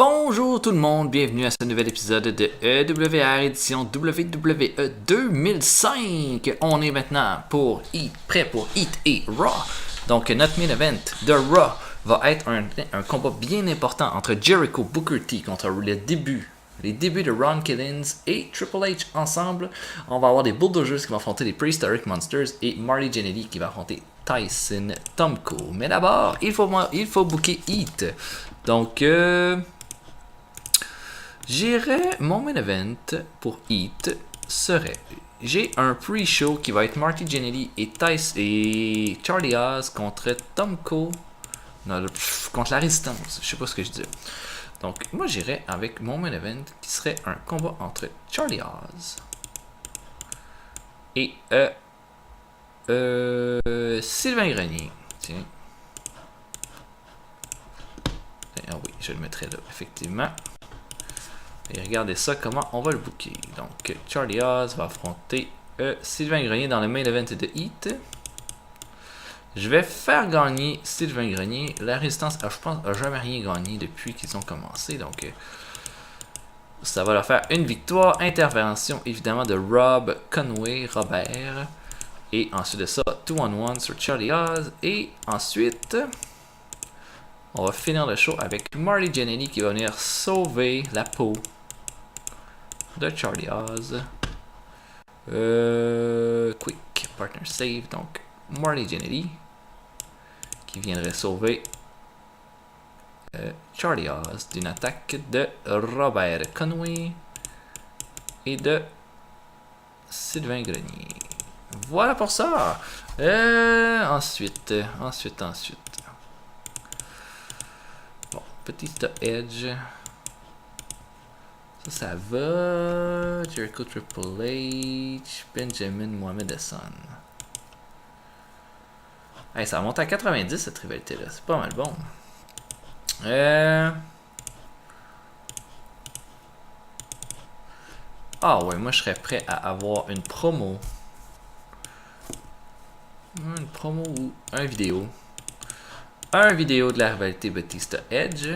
Bonjour tout le monde, bienvenue à ce nouvel épisode de EWR édition WWE 2005. On est maintenant prêt pour Heat et Raw. Donc notre main event de Raw va être un combat bien important entre Jericho Booker T contre les débuts de Ron Killings et Triple H ensemble. On va avoir des Bulldozers qui vont affronter les Prehistoric Monsters et Marty Jannetty qui va affronter Tyson Tomko. Mais d'abord, il faut booker Heat. Donc, mon main event pour Heat serait... J'ai un pre-show qui va être Marty Jannetty et Charlie Haas contre Tomko. Non, contre la Résistance. Je sais pas ce que je dis. Donc, moi j'irais avec mon main event qui serait un combat entre Charlie Haas et Sylvain Grenier. Tiens. Ah oui, je le mettrai là, effectivement. Et regardez ça, comment on va le booker. Donc, Charlie Haas va affronter Sylvain Grenier dans le main event de Heat. Je vais faire gagner Sylvain Grenier. La Résistance, je pense, n'a jamais rien gagné depuis qu'ils ont commencé. Donc, ça va leur faire une victoire. Intervention, évidemment, de Robert. Et ensuite de ça, 2-on-1 sur Charlie Haas. Et ensuite, on va finir le show avec Marty Jannetty qui va venir sauver la peau de Charlie Haas. Quick partner save. Donc, Marty Jannetty qui viendrait sauver Charlie Haas d'une attaque de Robert Conway et de Sylvain Grenier. Voilà pour ça. Ensuite. Bon, petit Edge. Ça va. Jericho Triple H. Benjamin Mohamed Hassan. Hey, ça monte à 90 cette rivalité-là. C'est pas mal bon. Ah ouais, moi je serais prêt à avoir une promo. Une promo ou un vidéo. Un vidéo de la rivalité Batista Edge.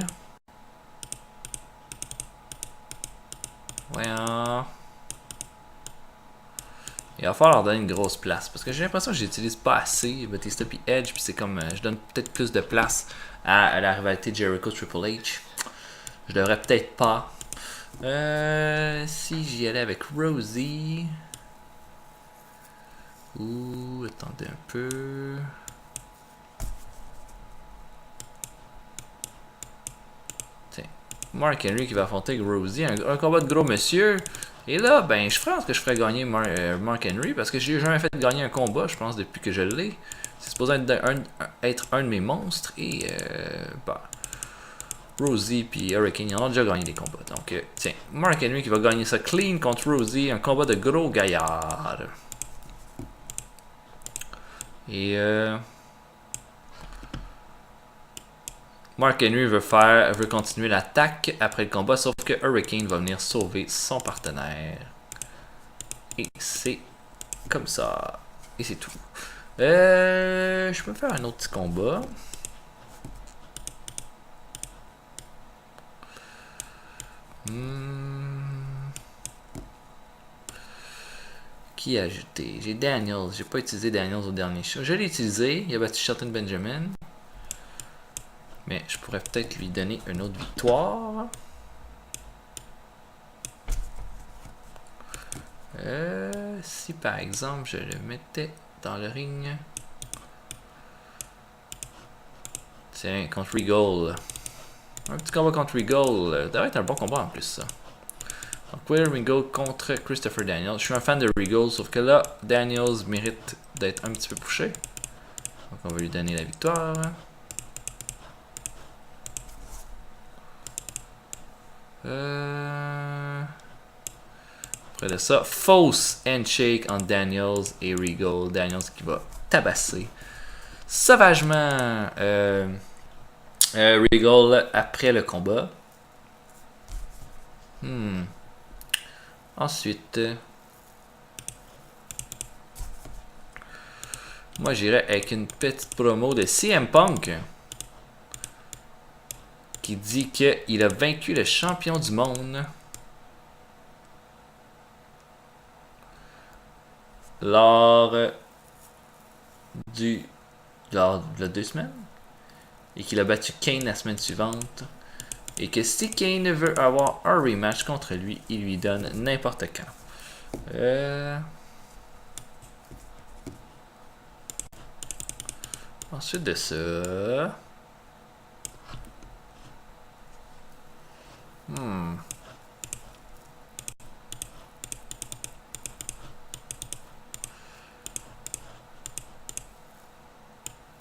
Voyons. Il va falloir leur donner une grosse place. Parce que j'ai l'impression que j'utilise pas assez Batista puis Edge. Puis c'est comme. Je donne peut-être plus de place à la rivalité Jericho Triple H. Je devrais peut-être pas. Si j'y allais avec Rosie. Ouh, attendez un peu. Tiens. Mark Henry qui va affronter Rosie. Un combat de gros monsieur. Et là, ben, je pense que je ferais gagner Mark Henry parce que j'ai jamais fait gagner un combat, je pense, depuis que je l'ai. C'est supposé être un de mes monstres et bah, Rosie puis Hurricane, ils en ont déjà gagné des combats. Donc, tiens, Mark Henry qui va gagner ça clean contre Rosie, un combat de gros gaillard. Et Mark Henry veut continuer l'attaque après le combat, sauf que Hurricane va venir sauver son partenaire. Et c'est comme ça. Et c'est tout. Je peux faire un autre petit combat. Qui a ajouté? J'ai Daniels. J'ai pas utilisé Daniels au dernier show. Je l'ai utilisé. Il a battu Shelton Benjamin. Mais je pourrais peut-être lui donner une autre victoire. Si par exemple je le mettais dans le ring. Tiens, contre Regal. Un petit combat contre Regal. Ça devrait être un bon combat en plus ça. Donc William Regal contre Christopher Daniels. Je suis un fan de Regal, sauf que là, Daniels mérite d'être un petit peu pushé. Donc on va lui donner la victoire. Après de ça, fausse handshake entre Daniels et Regal. Daniels qui va tabasser sauvagement Regal après le combat. Ensuite, moi j'irais avec une petite promo de CM Punk qui dit qu'il a vaincu le champion du monde lors de 2 semaines et qu'il a battu Kane la semaine suivante et que si Kane veut avoir un rematch contre lui, il lui donne n'importe quand. Ensuite de ça...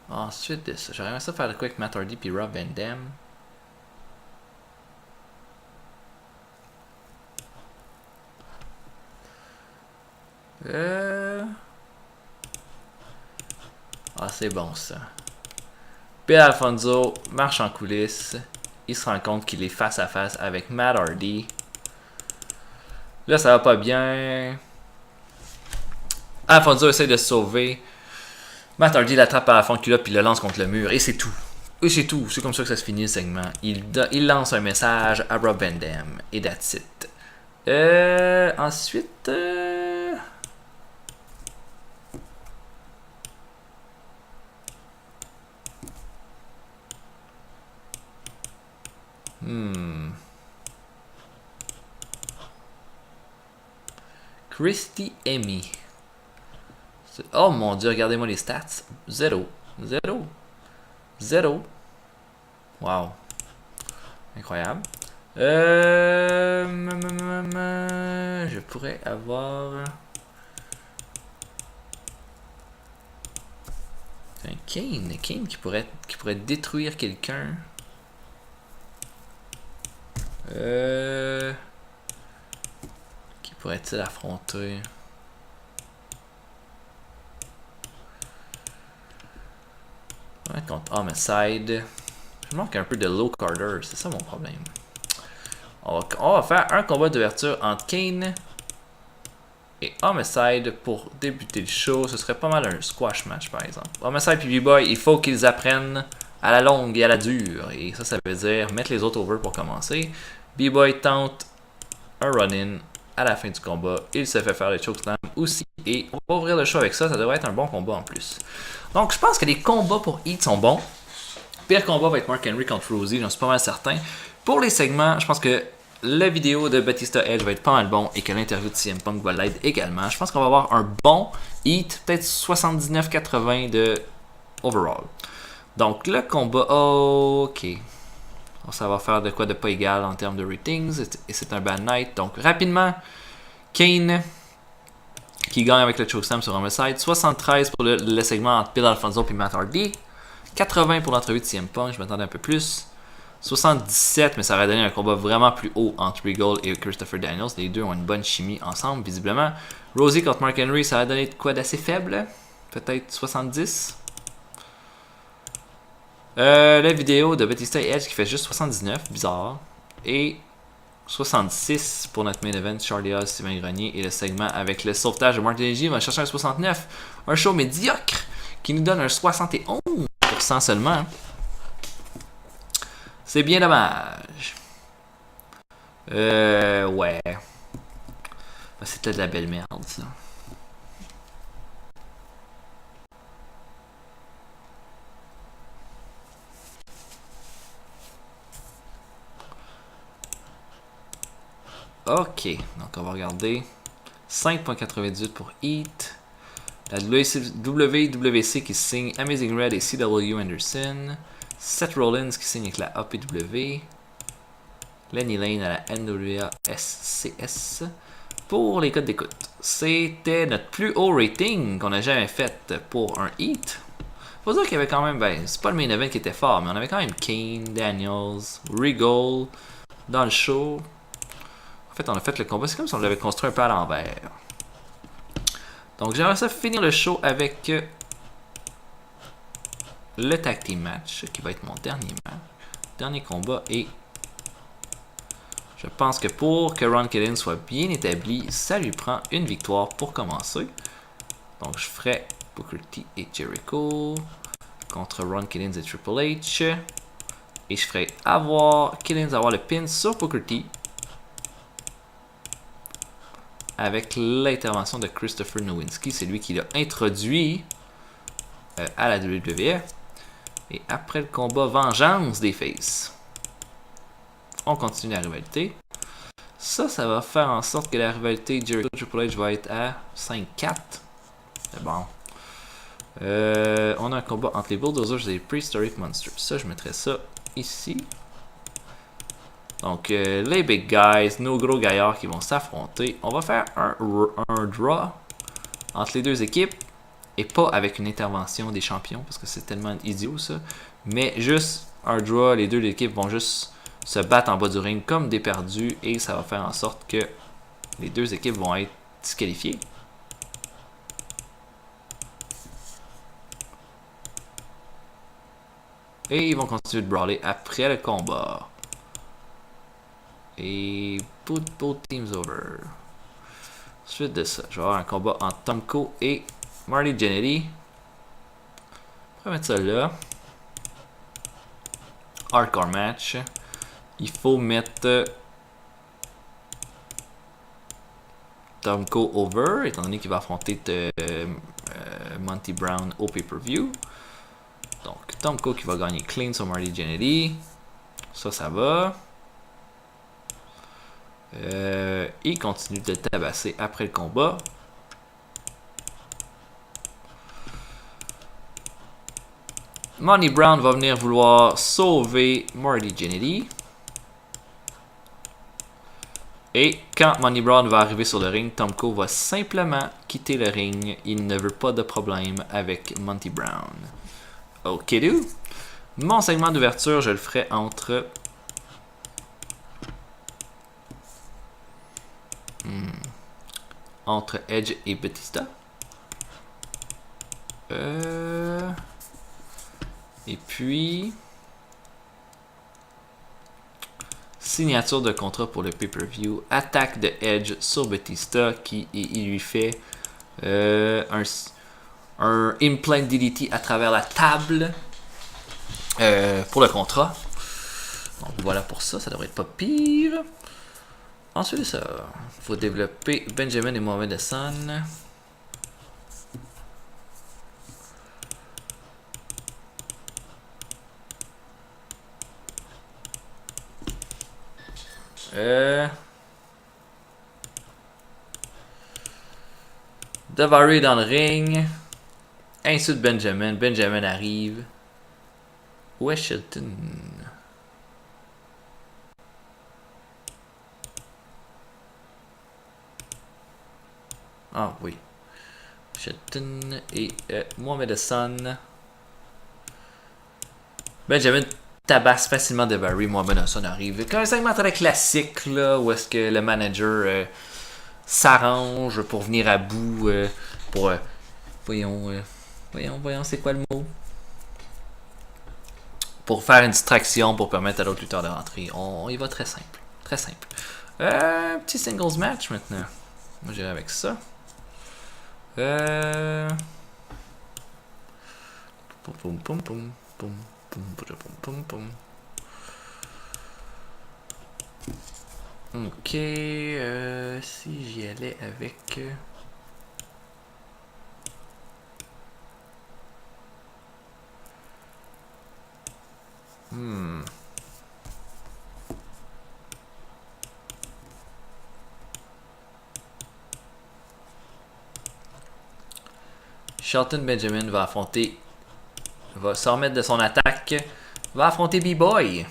Ensuite de ça, j'aimerais ça faire de quoi avec Matt Hardy puis Rob Van Dam. Ah, c'est bon ça. Bill Alfonso marche en coulisses. Il se rend compte qu'il est face à face avec Matt Hardy. Là, ça va pas bien. Alfonso essaie de se sauver. Matt Hardy l'attrape à la fond de culotte puis le lance contre le mur. Et c'est tout. Et c'est tout. C'est comme ça que ça se finit le segment. Il lance un message à Rob Van Dam. Et that's it. Ensuite... Christy Emmy. Oh mon dieu, regardez-moi les stats. 0. 0. 0. Wow. Incroyable. Je pourrais avoir... un Kane. Kane qui pourrait détruire quelqu'un. Qui pourrait-il affronter? Ouais, contre Homicide. Je manque un peu de Low Carter, c'est ça mon problème. On va faire un combat d'ouverture entre Kane et Homicide pour débuter le show. Ce serait pas mal un squash match par exemple. Homicide et B-Boy, il faut qu'ils apprennent à la longue et à la dure. Et ça veut dire mettre les autres over pour commencer. B-Boy tente un run-in à la fin du combat. Il se fait faire le chokeslam aussi. Et on va ouvrir le show avec ça. Ça devrait être un bon combat en plus. Donc je pense que les combats pour Heat sont bons. Le pire combat va être Mark Henry contre Rosie. J'en suis pas mal certain. Pour les segments, je pense que la vidéo de Batista Edge va être pas mal bon. Et que l'interview de CM Punk va l'être également. Je pense qu'on va avoir un bon Heat. Peut-être 79-80 de overall. Donc le combat, ok. Ça va faire de quoi de pas égal en termes de ratings. Et c'est un bad night. Donc rapidement, Kane qui gagne avec le chokeslam sur Homicide. 73 pour le segment entre Bill Alfonso et Matt Hardy. 80 pour l'entrevue de CM Punk, je m'attendais un peu plus. 77, mais ça aurait donné un combat vraiment plus haut entre Regal et Christopher Daniels. Les deux ont une bonne chimie ensemble, visiblement. Rosie contre Mark Henry, ça a donné de quoi d'assez faible. Peut-être 70. La vidéo de Batista et Edge qui fait juste 79, bizarre. Et 66 pour notre main event, Charlie Haas, Sylvain Grenier. Et le segment avec le sauvetage de Martin G va chercher un 69. Un show médiocre qui nous donne un 71% seulement. C'est bien dommage. Ouais. C'était de la belle merde, ça. Ok, donc on va regarder 5.98 pour Heat. La WWC qui signe Amazing Red et CW Anderson. Seth Rollins qui signe avec la APW. Lenny Lane à la NWA SCS. Pour les codes d'écoute, c'était notre plus haut rating qu'on a jamais fait pour un Heat. Faut dire qu'il y avait quand même, c'est pas le main event qui était fort, mais on avait quand même Kane, Daniels, Regal dans le show. En fait, on a fait le combat, c'est comme si on l'avait construit un peu à l'envers. Donc, j'aimerais ça finir le show avec le tag team match, qui va être mon dernier match, dernier combat. Et je pense que pour que Ron Killings soit bien établi, ça lui prend une victoire pour commencer. Donc, je ferai Booker T et Jericho contre Ron Killings et Triple H. Et je ferai Killings avoir le pin sur Booker T. Avec l'intervention de Christopher Nowinski. C'est lui qui l'a introduit à la WWE. Et après le combat vengeance des Faces, on continue la rivalité. Ça va faire en sorte que la rivalité Jericho Triple H va être à 5-4. C'est bon. On a un combat entre les Bulldozers et les Prehistoric Monsters. Ça, je mettrais ça ici. Donc, les big guys, nos gros gaillards qui vont s'affronter. On va faire un draw entre les deux équipes. Et pas avec une intervention des champions, parce que c'est tellement idiot ça. Mais juste un draw, les deux équipes vont juste se battre en bas du ring comme des perdus. Et ça va faire en sorte que les deux équipes vont être disqualifiées. Et ils vont continuer de brawler après le combat. Et both teams over. Suite de ça, je vais avoir un combat entre Tomko et Marty Jannetty. On va mettre ça là. Hardcore match. Il faut mettre Tomko over, étant donné qu'il va affronter Monty Brown au pay-per-view. Donc, Tomko qui va gagner clean sur Marty Jannetty. Ça va. Il continue de tabasser après le combat. Monty Brown va venir vouloir sauver Marty Jannetty. Et quand Monty Brown va arriver sur le ring, Tomko va simplement quitter le ring. Il ne veut pas de problème avec Monty Brown. Ok, do. Mon segment d'ouverture, je le ferai entre Edge et Batista. Et puis signature de contrat pour le pay-per-view. Attaque de Edge sur Batista qui il lui fait un implant DDT à travers la table pour le contrat. Donc voilà pour ça, ça devrait être pas pire. Ensuite de ça, il faut développer Benjamin et Mohamed Hassan. Daivari dans le ring. Insulte Benjamin. Benjamin arrive. Où est Shelton? Ah oui. Shelton et Mohamed Hassan. Benjamin tabasse facilement Daivari. Mohamed Hassan arrive. C'est un segment très classique là, où est-ce que le manager s'arrange pour venir à bout. Voyons, c'est quoi le mot? Pour faire une distraction, pour permettre à l'autre lutteur de rentrer. On y va très simple. Très simple. Petit singles match maintenant. Moi j'irai avec ça. Ok, si j'y allais avec Shelton Benjamin va s'en remettre de son attaque, va affronter B-Boy.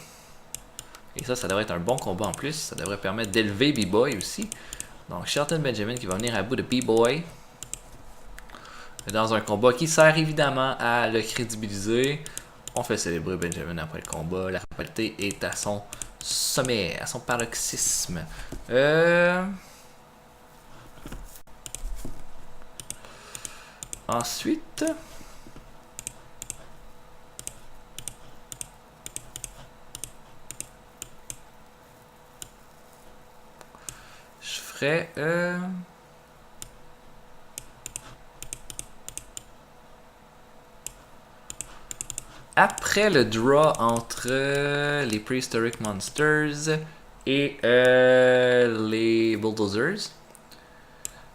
Et ça devrait être un bon combat en plus. Ça devrait permettre d'élever B-Boy aussi. Donc Shelton Benjamin qui va venir à bout de B-Boy. Dans un combat qui sert évidemment à le crédibiliser. On fait célébrer Benjamin après le combat. La rivalité est à son sommet, à son paroxysme. Ensuite... je ferais... après le draw entre les Prehistoric Monsters et les Bulldozers,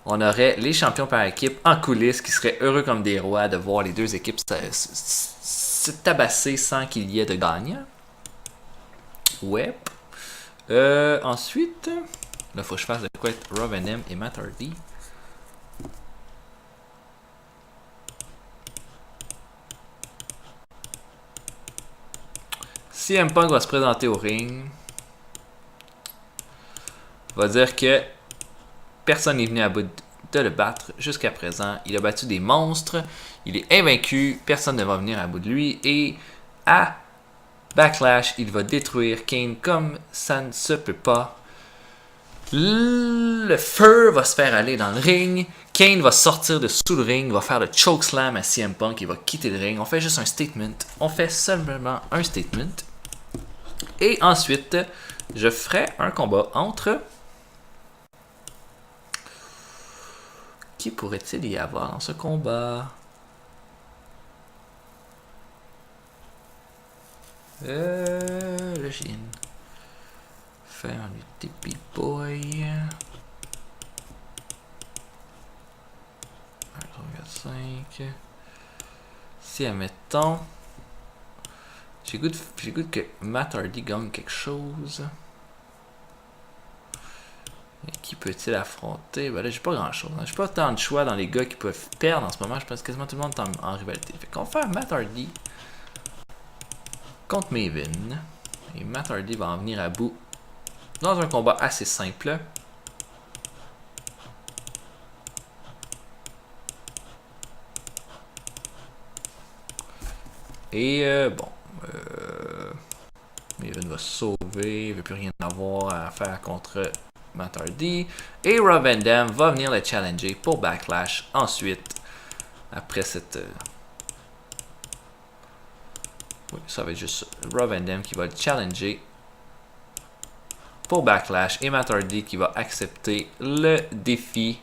on aurait les champions par équipe en coulisses qui seraient heureux comme des rois de voir les deux équipes se tabasser sans qu'il y ait de gagnant. Ouais. Ensuite, là, faut que je fasse de quoi être Rob Van Dam et Matt Hardy. CM Punk va se présenter au ring. Va dire que personne n'est venu à bout de le battre jusqu'à présent. Il a battu des monstres. Il est invaincu. Personne ne va venir à bout de lui. Et à Backlash, il va détruire Kane comme ça ne se peut pas. Le feu va se faire aller dans le ring. Kane va sortir de sous le ring, va faire le chokeslam à CM Punk, il va quitter le ring. On fait juste un statement. On fait seulement un statement. Et ensuite, je ferai un combat entre... Qui pourrait-il y avoir dans ce combat? Là, j'ai une... Faire du TP Boy. 1,5. Si, admettons... J'ai goût que Matt Hardy gagne quelque chose. Et qui peut-il affronter? Ben là, j'ai pas grand-chose. J'ai pas tant de choix dans les gars qui peuvent perdre en ce moment. Je pense que quasiment tout le monde est en rivalité. Fait qu'on va faire Matt Hardy contre Maven. Et Matt Hardy va en venir à bout dans un combat assez simple. Et bon, Maven va se sauver, il veut plus rien avoir à faire contre Matt Hardy. Et Rob Van Dam va venir le challenger pour Backlash ensuite. Après cette... Oui, ça va être juste Rob Van Dam qui va le challenger pour Backlash. Et Matt Hardy qui va accepter le défi.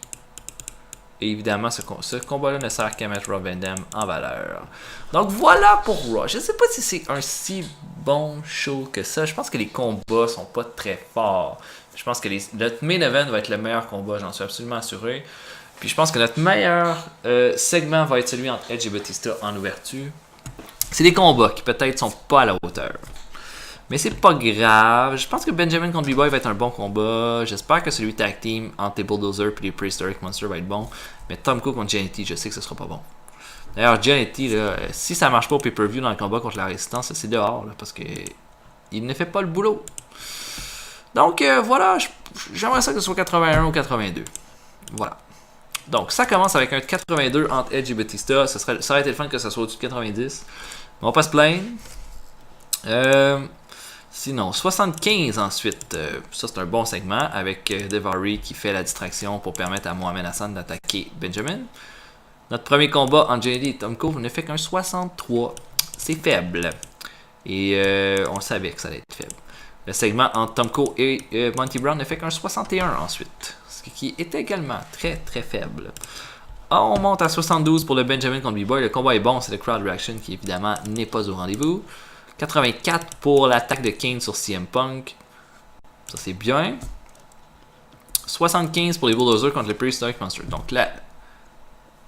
Et évidemment, ce combat-là ne sert qu'à mettre Rob Van Dam en valeur. Donc voilà pour Raw. Je ne sais pas si c'est un si bon show que ça. Je pense que les combats sont pas très forts. Je pense que notre main event va être le meilleur combat, j'en suis absolument assuré. Puis je pense que notre meilleur segment va être celui entre Edge et Batista en ouverture. C'est des combats qui peut-être sont pas à la hauteur. Mais c'est pas grave. Je pense que Benjamin contre B-Boy va être un bon combat. J'espère que celui tag team entre les Bulldozers et les Prehistoric Monsters va être bon. Mais Tom Cook contre JNT, je sais que ce sera pas bon. D'ailleurs, JNT, là, si ça marche pas au pay-per-view dans le combat contre la Résistance, c'est dehors. Là, parce que il ne fait pas le boulot. Donc voilà, j'aimerais ça que ce soit 81 ou 82. Voilà. Donc ça commence avec un 82 entre Edge et Batista. Ça aurait été le fun que ça soit au-dessus de 90. On va pas se plaindre. Sinon, 75 ensuite. Ça c'est un bon segment avec Daivari qui fait la distraction pour permettre à Mohamed Hassan d'attaquer Benjamin. Notre premier combat entre JD et Tom Cove ne fait qu'un 63. C'est faible. Et on savait que ça allait être faible. Le segment entre Tom Cove et Monty Brown ne fait qu'un 61 ensuite. Ce qui est également très très faible. On monte à 72 pour le Benjamin contre B-Boy. Le combat est bon, c'est le crowd reaction qui évidemment n'est pas au rendez-vous. 84 pour l'attaque de Kane sur CM Punk. Ça c'est bien. 75 pour les Bulldozers contre les Prehistoric Monsters. Donc là,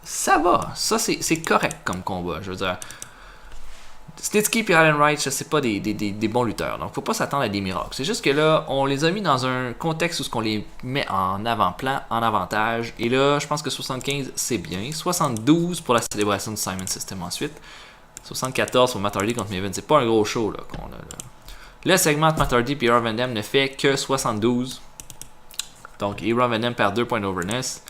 ça va. Ça c'est correct comme combat. Je veux dire, Snitsky et Allen Wright, c'est pas des bons lutteurs. Donc faut pas s'attendre à des miracles. C'est juste que là, on les a mis dans un contexte où on les met en avant-plan, en avantage. Et là, je pense que 75 c'est bien. 72 pour la célébration du Simon System ensuite. 74 pour Matt Hardy contre Maven. C'est pas un gros show là, qu'on a là. Le segment de Matt Hardy et Rob Van Dam ne fait que 72. Donc, Rob Van Dam perd 2 points d'overness.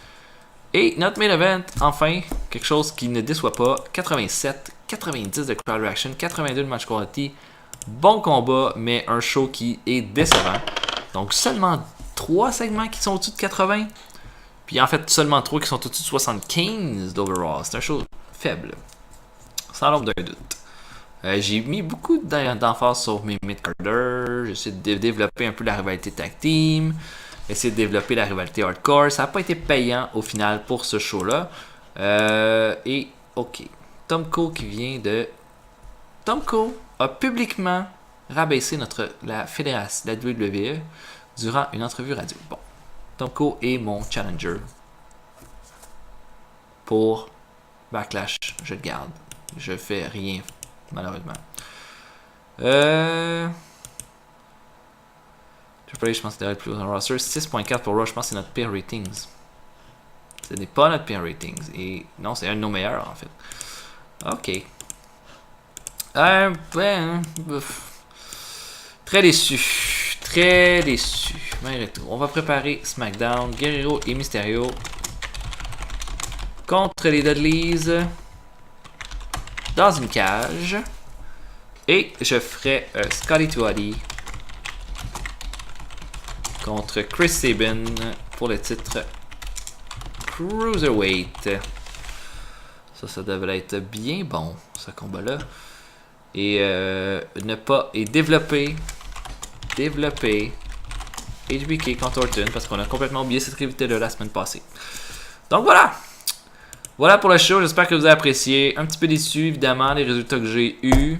Et notre main event, enfin, quelque chose qui ne déçoit pas. 87, 90 de crowd reaction, 82 de match quality. Bon combat, mais un show qui est décevant. Donc, seulement 3 segments qui sont au-dessus de 80. Puis en fait, seulement 3 qui sont au-dessus de 75 d'overall. C'est un show faible. Sans l'ombre d'un doute. J'ai mis beaucoup d'emphase sur mes mid-carders. J'ai essayé de développer un peu la rivalité tag team. Essayer de développer la rivalité hardcore. Ça n'a pas été payant au final pour ce show-là. Et ok. Tom Cole qui vient de Tomko a publiquement rabaissé la fédération, la WWE, durant une entrevue radio. Bon, Tomko est mon challenger pour Backlash. Je le garde. Je fais rien, malheureusement. Triple H, je pense que c'est le plus haut dans le roster. 6.4 pour Raw, je pense que c'est notre pire ratings. Ce n'est pas notre pire ratings. Et non, c'est un de nos meilleurs, en fait. Ok. Très déçu. Très déçu. Malgré tout. On va préparer SmackDown. Guerrero et Mysterio contre les Dudleys dans une cage. Et je ferai Scotty 2Hotty contre Chris Sabin pour le titre Cruiserweight. Ça devrait être bien bon, ce combat-là. Et développer HBK contre Orton, parce qu'on a complètement oublié cette rivalité-là la semaine passée. Donc voilà! Voilà pour le show, j'espère que vous avez apprécié. Un petit peu déçu, évidemment, les résultats que j'ai eus.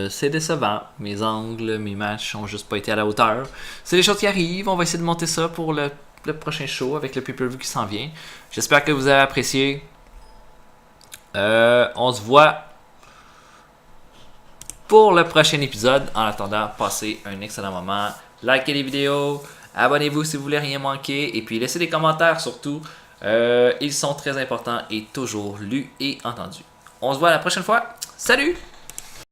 C'est décevant. Mes angles, mes matchs ont juste pas été à la hauteur. C'est des choses qui arrivent. On va essayer de monter ça pour le prochain show avec le pay-per-view qui s'en vient. J'espère que vous avez apprécié. On se voit pour le prochain épisode. En attendant, passez un excellent moment. Likez les vidéos. Abonnez-vous si vous voulez rien manquer. Et puis laissez des commentaires surtout. Ils sont très importants et toujours lus et entendus. On se voit la prochaine fois. Salut!